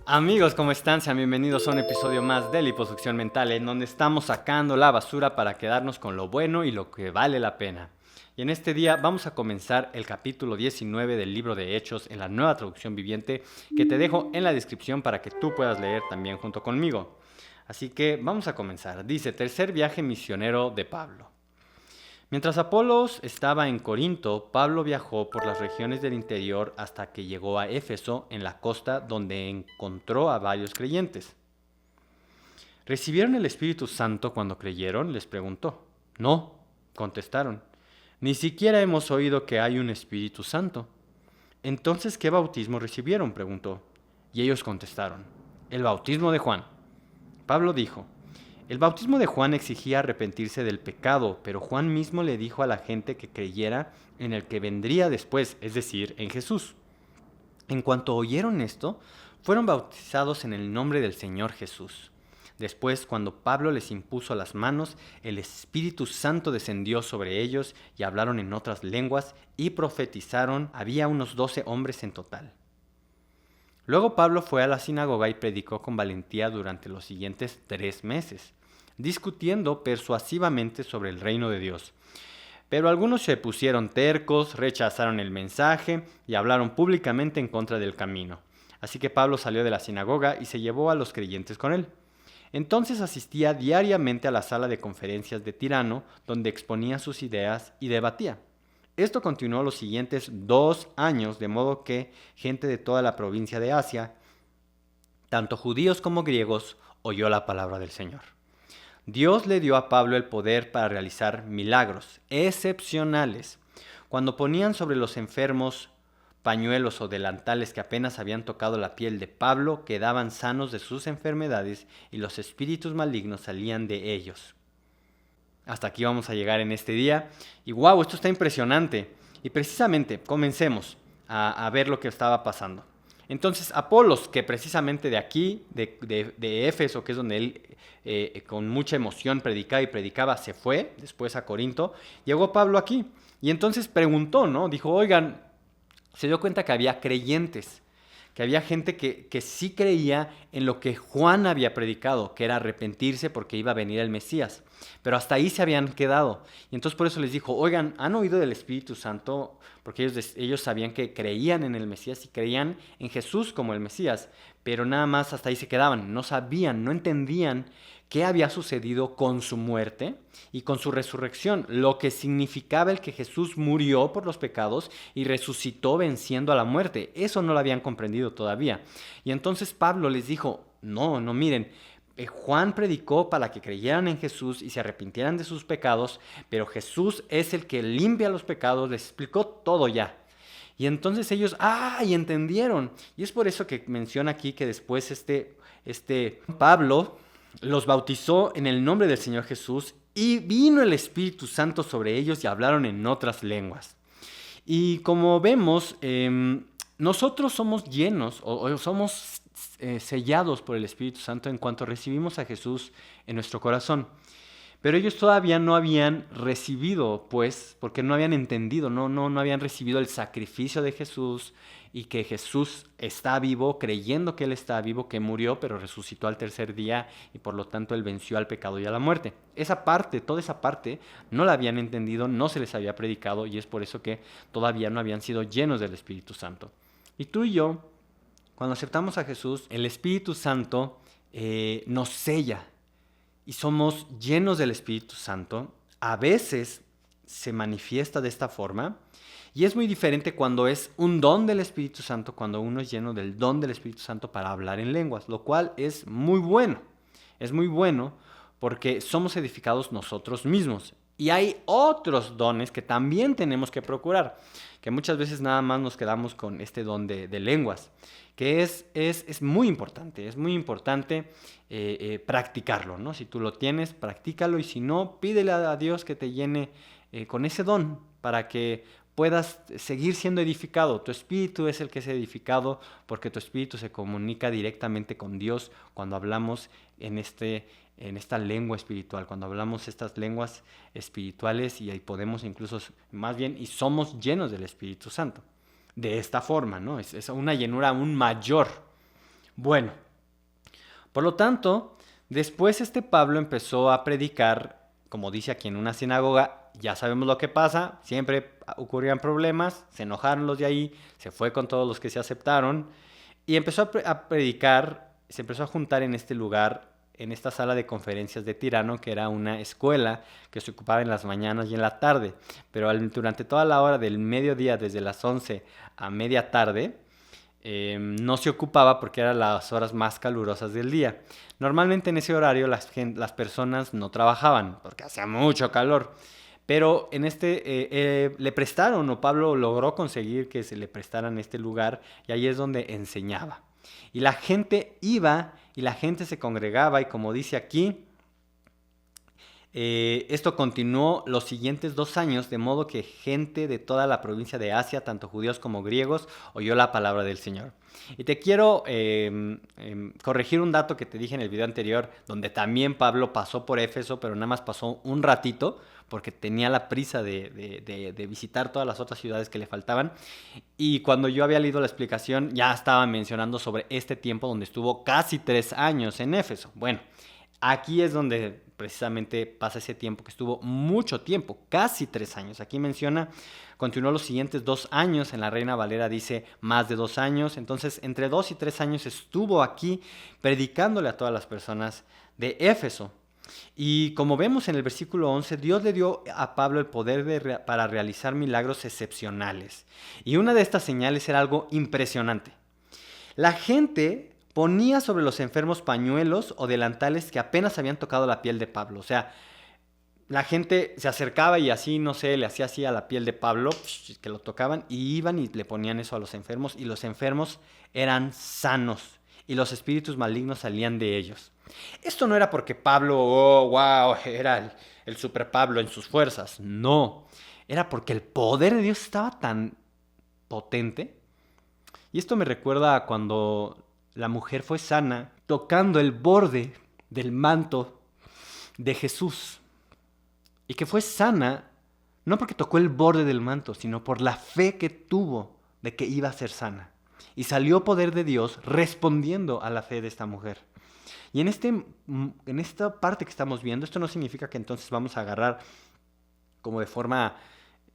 Amigos, ¿cómo están? Sean bienvenidos a un episodio más de Liposucción Mental, en donde estamos sacando la basura para quedarnos con lo bueno y lo que vale la pena. Y en este día vamos a comenzar el capítulo 19 del libro de Hechos en la nueva traducción viviente, que te dejo en la descripción para que tú puedas leer también junto conmigo. Así que vamos a comenzar. Dice, tercer viaje misionero de Pablo. Mientras Apolos estaba en Corinto, Pablo viajó por las regiones del interior hasta que llegó a Éfeso, en la costa, donde encontró a varios creyentes. ¿Recibieron el Espíritu Santo cuando creyeron?, les preguntó. No, contestaron. Ni siquiera hemos oído que hay un Espíritu Santo. Entonces, ¿qué bautismo recibieron?, preguntó. Y ellos contestaron. El bautismo de Juan. Pablo dijo. El bautismo de Juan exigía arrepentirse del pecado, pero Juan mismo le dijo a la gente que creyera en el que vendría después, es decir, en Jesús. En cuanto oyeron esto, fueron bautizados en el nombre del Señor Jesús. Después, cuando Pablo les impuso las manos, el Espíritu Santo descendió sobre ellos y hablaron en otras lenguas y profetizaron. Había unos 12 hombres en total. Luego Pablo fue a la sinagoga y predicó con valentía durante los siguientes 3 meses, discutiendo persuasivamente sobre el reino de Dios. Pero algunos se pusieron tercos, rechazaron el mensaje y hablaron públicamente en contra del camino. Así que Pablo salió de la sinagoga y se llevó a los creyentes con él. Entonces asistía diariamente a la sala de conferencias de Tirano, donde exponía sus ideas y debatía. Esto continuó los siguientes 2 años, de modo que gente de toda la provincia de Asia, tanto judíos como griegos, oyó la palabra del Señor. Dios le dio a Pablo el poder para realizar milagros excepcionales. Cuando ponían sobre los enfermos pañuelos o delantales que apenas habían tocado la piel de Pablo, quedaban sanos de sus enfermedades y los espíritus malignos salían de ellos. Hasta aquí vamos a llegar en este día. Y wow, esto está impresionante. Y precisamente comencemos a ver lo que estaba pasando. Entonces Apolos, que precisamente de aquí, de Éfeso, que es donde él con mucha emoción predicaba y predicaba, se fue después a Corinto, llegó Pablo aquí. Y entonces preguntó, ¿no? Dijo, oigan, se dio cuenta que había creyentes, que había gente que sí creía en lo que Juan había predicado, que era arrepentirse porque iba a venir el Mesías. Pero hasta ahí se habían quedado. Y entonces por eso les dijo, oigan, ¿han oído del Espíritu Santo? Porque ellos sabían que creían en el Mesías y creían en Jesús como el Mesías. Pero nada más hasta ahí se quedaban. No sabían, no entendían qué había sucedido con su muerte y con su resurrección, lo que significaba el que Jesús murió por los pecados y resucitó venciendo a la muerte. Eso no lo habían comprendido todavía. Y entonces Pablo les dijo, no, miren, Juan predicó para que creyeran en Jesús y se arrepintieran de sus pecados, pero Jesús es el que limpia los pecados, les explicó todo ya. Y entonces ellos, y entendieron. Y es por eso que menciona aquí que después Pablo los bautizó en el nombre del Señor Jesús y vino el Espíritu Santo sobre ellos y hablaron en otras lenguas. Y como vemos, nosotros somos llenos o somos sellados por el Espíritu Santo en cuanto recibimos a Jesús en nuestro corazón. Pero ellos todavía no habían recibido, pues, porque no habían entendido, no habían recibido el sacrificio de Jesús y que Jesús está vivo, creyendo que Él está vivo, que murió, pero resucitó al tercer día y por lo tanto Él venció al pecado y a la muerte. Toda esa parte, no la habían entendido, no se les había predicado y es por eso que todavía no habían sido llenos del Espíritu Santo. Y tú y yo, cuando aceptamos a Jesús, el Espíritu Santo nos sella y somos llenos del Espíritu Santo. A veces se manifiesta de esta forma y es muy diferente cuando es un don del Espíritu Santo, cuando uno es lleno del don del Espíritu Santo para hablar en lenguas, lo cual es muy bueno. Es muy bueno porque somos edificados nosotros mismos. Y hay otros dones que también tenemos que procurar, que muchas veces nada más nos quedamos con este don de lenguas, que es muy importante, practicarlo, ¿no? Si tú lo tienes, practícalo y si no, pídele a Dios que te llene con ese don para que puedas seguir siendo edificado. Tu espíritu es el que es edificado porque tu espíritu se comunica directamente con Dios cuando hablamos en esta lengua espiritual, cuando hablamos estas lenguas espirituales y ahí podemos incluso, más bien, y somos llenos del Espíritu Santo. De esta forma, ¿no? Es una llenura aún mayor Bueno, por lo tanto, después este Pablo empezó a predicar, como dice aquí, en una sinagoga. Ya sabemos lo que pasa, siempre ocurrían problemas, se enojaron los de ahí, se fue con todos los que se aceptaron y empezó a predicar, se empezó a juntar en este lugar, en esta sala de conferencias de Tirano, que era una escuela que se ocupaba en las mañanas y en la tarde, pero durante toda la hora del mediodía, desde las 11 a media tarde, no se ocupaba porque eran las horas más calurosas del día. Normalmente en ese horario las personas no trabajaban porque hacía mucho calor. Pero en le prestaron, o Pablo logró conseguir que se le prestaran este lugar, y ahí es donde enseñaba. Y la gente iba y la gente se congregaba, y como dice aquí, esto continuó los siguientes 2 años, de modo que gente de toda la provincia de Asia, tanto judíos como griegos, oyó la palabra del Señor. Y te quiero corregir un dato que te dije en el video anterior, donde también Pablo pasó por Éfeso, pero nada más pasó un ratito, porque tenía la prisa de visitar todas las otras ciudades que le faltaban. Y cuando yo había leído la explicación, ya estaba mencionando sobre este tiempo donde estuvo casi 3 años en Éfeso. Bueno, aquí es donde precisamente pasa ese tiempo, que estuvo mucho tiempo, casi 3 años. Aquí menciona, continuó los siguientes 2 años, en la Reina Valera dice más de 2 años. Entonces, entre 2 y 3 años estuvo aquí predicándole a todas las personas de Éfeso. Y como vemos en el versículo 11, Dios le dio a Pablo el poder para realizar milagros excepcionales. Y una de estas señales era algo impresionante. La gente ponía sobre los enfermos pañuelos o delantales que apenas habían tocado la piel de Pablo. O sea, la gente se acercaba y así, no sé, le hacía así a la piel de Pablo, que lo tocaban, y iban y le ponían eso a los enfermos, y los enfermos eran sanos, y los espíritus malignos salían de ellos. Esto no era porque Pablo, oh, wow, era el super Pablo en sus fuerzas. No, era porque el poder de Dios estaba tan potente. Y esto me recuerda a cuando la mujer fue sana tocando el borde del manto de Jesús. Y que fue sana no porque tocó el borde del manto, sino por la fe que tuvo de que iba a ser sana. Y salió poder de Dios respondiendo a la fe de esta mujer. Y en esta parte que estamos viendo, esto no significa que entonces vamos a agarrar como de forma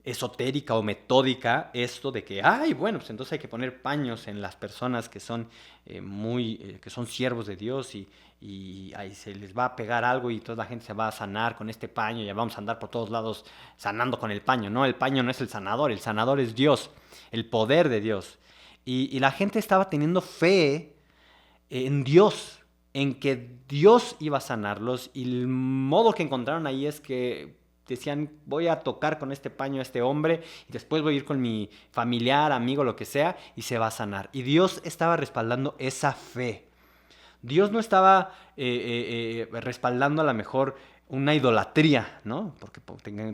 esotérica o metódica esto de que, ay, bueno, pues entonces hay que poner paños en las personas que son que son siervos de Dios, y ahí se les va a pegar algo y toda la gente se va a sanar con este paño, y ya vamos a andar por todos lados sanando con el paño. No, el paño no es el sanador es Dios, el poder de Dios. Y la gente estaba teniendo fe en Dios, en que Dios iba a sanarlos, y el modo que encontraron ahí es que decían, voy a tocar con este paño a este hombre y después voy a ir con mi familiar, amigo, lo que sea, y se va a sanar. Y Dios estaba respaldando esa fe. Dios no estaba respaldando a lo mejor una idolatría, ¿no? Porque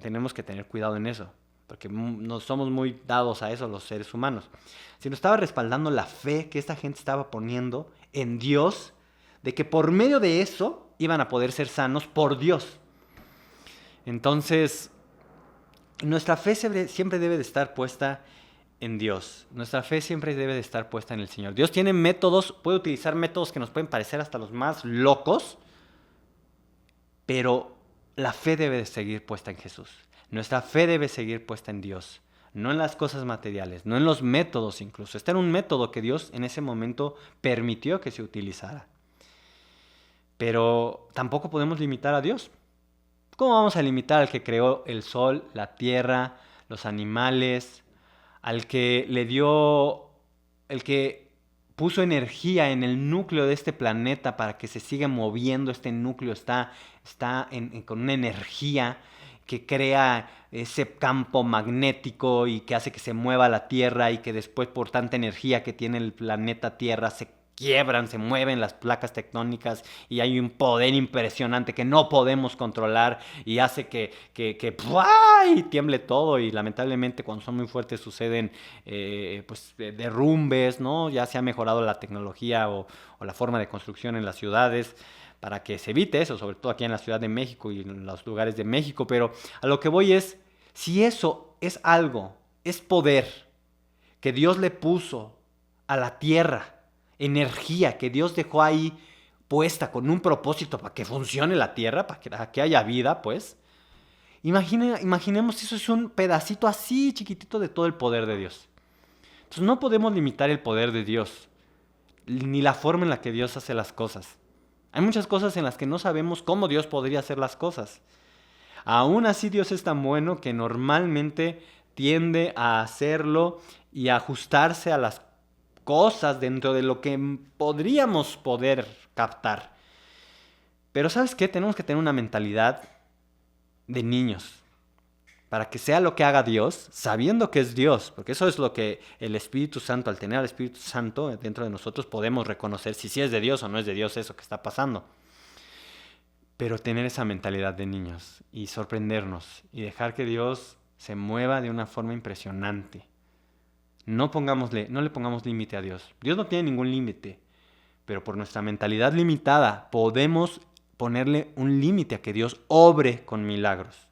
tenemos que tener cuidado en eso, porque no somos muy dados a eso los seres humanos. Sino estaba respaldando la fe que esta gente estaba poniendo en Dios, de que por medio de eso iban a poder ser sanos por Dios. Entonces, nuestra fe siempre debe de estar puesta en Dios. Nuestra fe siempre debe de estar puesta en el Señor. Dios tiene métodos, puede utilizar métodos que nos pueden parecer hasta los más locos, pero la fe debe de seguir puesta en Jesús. Nuestra fe debe seguir puesta en Dios, no en las cosas materiales, no en los métodos incluso. Este era un método que Dios en ese momento permitió que se utilizara. Pero tampoco podemos limitar a Dios. ¿Cómo vamos a limitar al que creó el sol, la tierra, los animales, al que le dio, el que puso energía en el núcleo de este planeta para que se siga moviendo? Este núcleo está con una energía que crea ese campo magnético y que hace que se mueva la Tierra, y que después, por tanta energía que tiene el planeta Tierra, se quiebran, se mueven las placas tectónicas, y hay un poder impresionante que no podemos controlar, y hace que y tiemble todo. Y lamentablemente cuando son muy fuertes suceden derrumbes, ¿no? Ya se ha mejorado la tecnología o la forma de construcción en las ciudades para que se evite eso, sobre todo aquí en la Ciudad de México y en los lugares de México. Pero a lo que voy es, si eso es algo, es poder que Dios le puso a la tierra energía que Dios dejó ahí puesta con un propósito para que funcione la tierra, para que haya vida, pues. Imaginemos, eso es un pedacito así chiquitito de todo el poder de Dios. Entonces no podemos limitar el poder de Dios, ni la forma en la que Dios hace las cosas. Hay muchas cosas en las que no sabemos cómo Dios podría hacer las cosas. Aún así Dios es tan bueno que normalmente tiende a hacerlo y a ajustarse a las cosas dentro de lo que podríamos poder captar. Pero ¿sabes qué? Tenemos que tener una mentalidad de niños. Para que sea lo que haga Dios, sabiendo que es Dios. Porque eso es lo que el Espíritu Santo, al tener al Espíritu Santo dentro de nosotros, podemos reconocer si sí es de Dios o no es de Dios eso que está pasando. Pero tener esa mentalidad de niños y sorprendernos y dejar que Dios se mueva de una forma impresionante. No le pongamos límite a Dios. Dios no tiene ningún límite. Pero por nuestra mentalidad limitada podemos ponerle un límite a que Dios obre con milagros.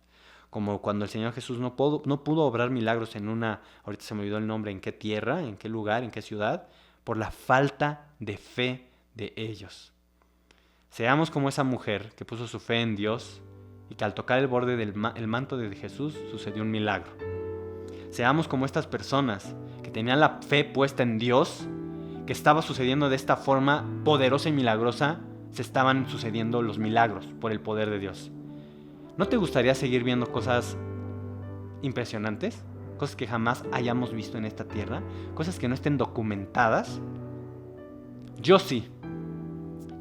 Como cuando el Señor Jesús no pudo obrar milagros en ahorita se me olvidó el nombre, en qué tierra, en qué lugar, en qué ciudad, por la falta de fe de ellos. Seamos como esa mujer que puso su fe en Dios y que al tocar el borde del manto de Jesús sucedió un milagro. Seamos como estas personas que tenían la fe puesta en Dios, que estaba sucediendo de esta forma poderosa y milagrosa, se estaban sucediendo los milagros por el poder de Dios. ¿No te gustaría seguir viendo cosas impresionantes? Cosas que jamás hayamos visto en esta tierra, cosas que no estén documentadas. Yo sí.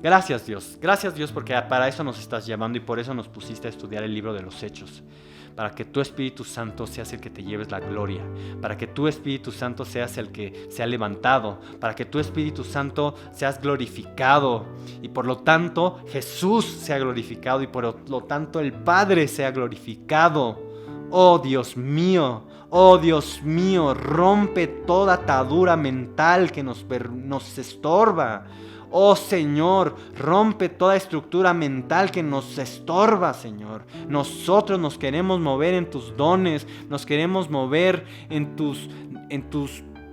Gracias Dios porque para eso nos estás llamando y por eso nos pusiste a estudiar el libro de los Hechos. Para que tu Espíritu Santo seas el que te lleves la gloria, para que tu Espíritu Santo seas el que sea levantado, para que tu Espíritu Santo seas glorificado y por lo tanto Jesús sea glorificado y por lo tanto el Padre sea glorificado. Oh Dios mío, rompe toda atadura mental que nos estorba. Oh Señor, rompe toda estructura mental que nos estorba, Señor. Nosotros nos queremos mover en tus dones, nos queremos mover en tus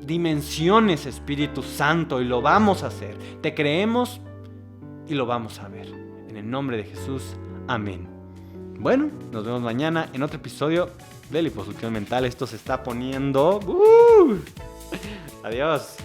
dimensiones, Espíritu Santo, y lo vamos a hacer. Te creemos y lo vamos a ver. En el nombre de Jesús, amén. Bueno, nos vemos mañana en otro episodio de Liposucción Mental. Esto se está poniendo... Adiós.